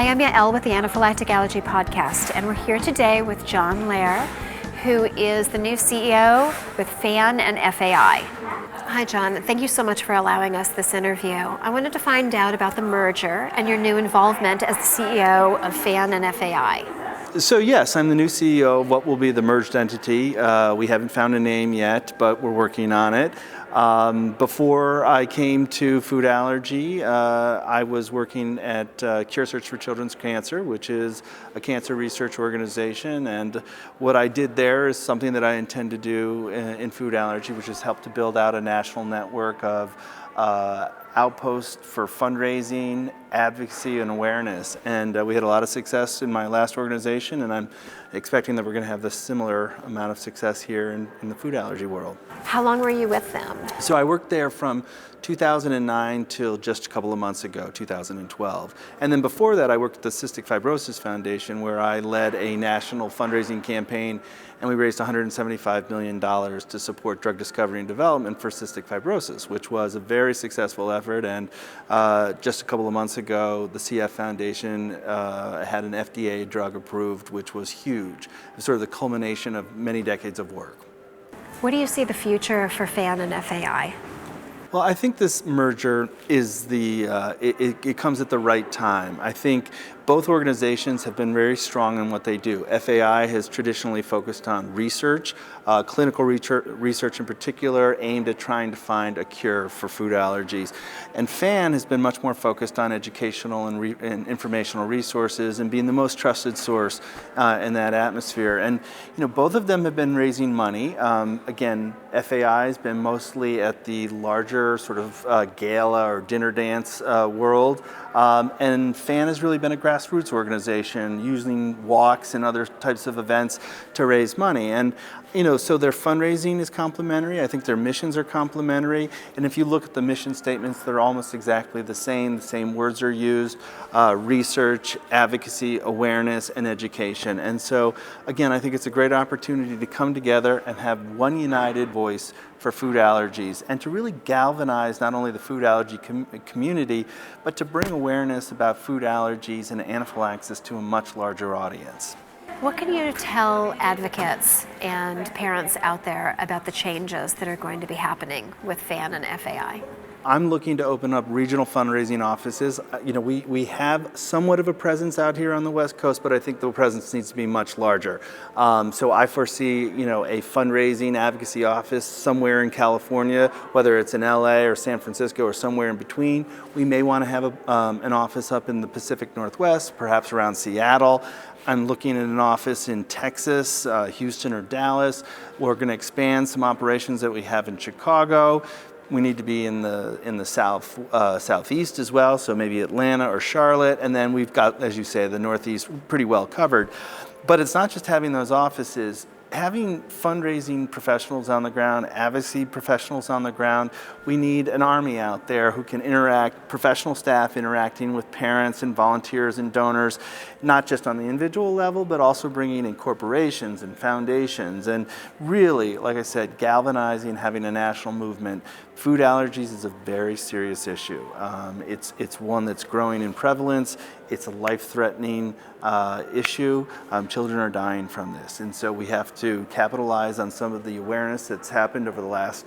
Hi, I'm Yael with the Anaphylactic Allergy podcast, and we're here today with John Lehr, who is the new CEO with FAAN and FAI. Hi, John. Thank you so much for allowing us this interview. I wanted to find out about the merger and your new involvement as the CEO of FAAN and FAI. So yes, I'm the new CEO of what will be the merged entity. We haven't found a name yet, but we're working on it. Before I came to Food Allergy, I was working at Cure Search for Children's Cancer, which is a cancer research organization. And what I did there is something that I intend to do in Food Allergy, which is help to build out a national network of outposts for fundraising, advocacy, and awareness. And we had a lot of success in my last organization, and I'm expecting that we're going to have a similar amount of success here in the food allergy world. How long were you with them? So I worked there from 2009 till just a couple of months ago, 2012. And then before that, I worked at the Cystic Fibrosis Foundation, where I led a national fundraising campaign, and we raised $175 million to support drug discovery and development for cystic fibrosis, which was a very successful effort. And just a couple of months ago, the CF Foundation had an FDA drug approved, which was huge. It was sort of the culmination of many decades of work. What do you see the future for FAAN and FAI? Well, I think this merger is it comes at the right time. I think both organizations have been very strong in what they do. FAI has traditionally focused on research, clinical research in particular, aimed at trying to find a cure for food allergies. And FAAN has been much more focused on educational and informational resources and being the most trusted source in that atmosphere. And both of them have been raising money. Again, FAI has been mostly at the larger sort of gala or dinner dance world. And FAAN has really been a grassroots organization using walks and other types of events to raise money. And so their fundraising is complementary. I think their missions are complementary. And if you look at the mission statements, they're almost exactly the same. The same words are used: research, advocacy, awareness, and education. And so, again, I think it's a great opportunity to come together and have one united voice for food allergies, and to really galvanize not only the food allergy community, but to bring awareness about food allergies and anaphylaxis to a much larger audience. What can you tell advocates and parents out there about the changes that are going to be happening with FAAN and FAI? I'm looking to open up regional fundraising offices. We have somewhat of a presence out here on the West Coast, but I think the presence needs to be much larger. So I foresee, a fundraising advocacy office somewhere in California, whether it's in LA or San Francisco or somewhere in between. We may want to have an office up in the Pacific Northwest, perhaps around Seattle. I'm looking at an office in Texas, Houston or Dallas. We're going to expand some operations that we have in Chicago. We need to be in the southeast as well, so maybe Atlanta or Charlotte, and then we've got, as you say, the Northeast pretty well covered. But it's not just having those offices. Having fundraising professionals on the ground, advocacy professionals on the ground, we need an army out there who can interact, professional staff interacting with parents and volunteers and donors, not just on the individual level, but also bringing in corporations and foundations, and really, like I said, galvanizing, having a national movement. Food allergies is a very serious issue. It's one that's growing in prevalence. It's a life-threatening issue. Children are dying from this, and so we have to capitalize on some of the awareness that's happened over the last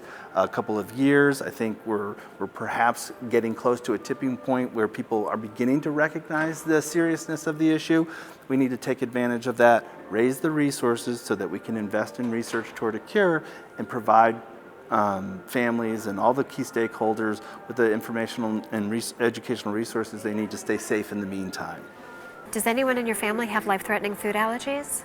couple of years. I think we're perhaps getting close to a tipping point where people are beginning to recognize the seriousness of the issue. We need to take advantage of that, raise the resources so that we can invest in research toward a cure and provide families and all the key stakeholders with the informational and educational resources they need to stay safe in the meantime. Does anyone in your family have life-threatening food allergies?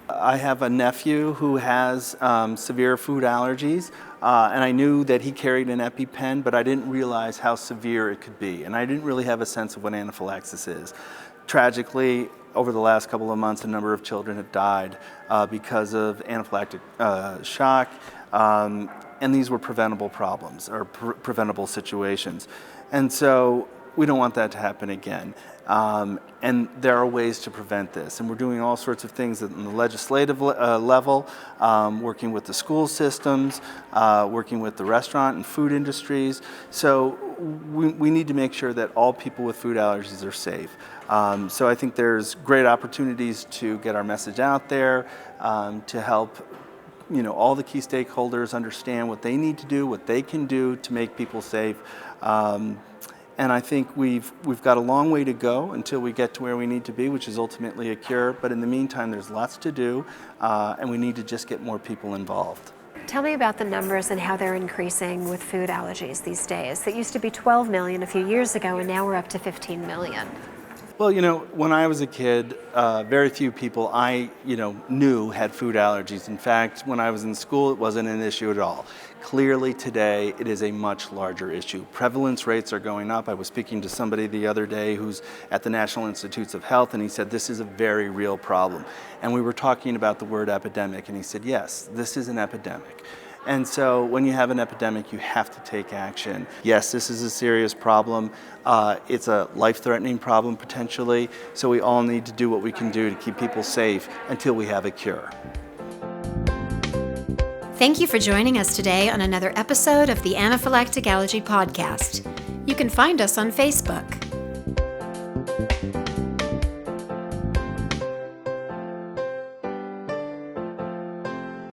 I have a nephew who has severe food allergies, and I knew that he carried an EpiPen, but I didn't realize how severe it could be, and I didn't really have a sense of what anaphylaxis is. Tragically, over the last couple of months, a number of children have died because of anaphylactic shock. And these were preventable problems or preventable situations. And so we don't want that to happen again. And there are ways to prevent this. And we're doing all sorts of things at the legislative level, working with the school systems, working with the restaurant and food industries. So we need to make sure that all people with food allergies are safe. So I think there's great opportunities to get our message out there, to help all the key stakeholders understand what they need to do, what they can do to make people safe. And I think we've got a long way to go until we get to where we need to be, which is ultimately a cure. But in the meantime, there's lots to do, and we need to just get more people involved. Tell me about the numbers and how they're increasing with food allergies these days. That used to be 12 million a few years ago, and now we're up to 15 million. Well, when I was a kid, very few people I knew had food allergies. In fact, when I was in school, it wasn't an issue at all. Clearly today, it is a much larger issue. Prevalence rates are going up. I was speaking to somebody the other day who's at the National Institutes of Health, and he said this is a very real problem. And we were talking about the word epidemic, and he said, yes, this is an epidemic. And so when you have an epidemic, you have to take action. Yes, this is a serious problem. It's a life-threatening problem potentially, so we all need to do what we can do to keep people safe until we have a cure. Thank you for joining us today on another episode of the Anaphylactic Allergy Podcast. You can find us on Facebook.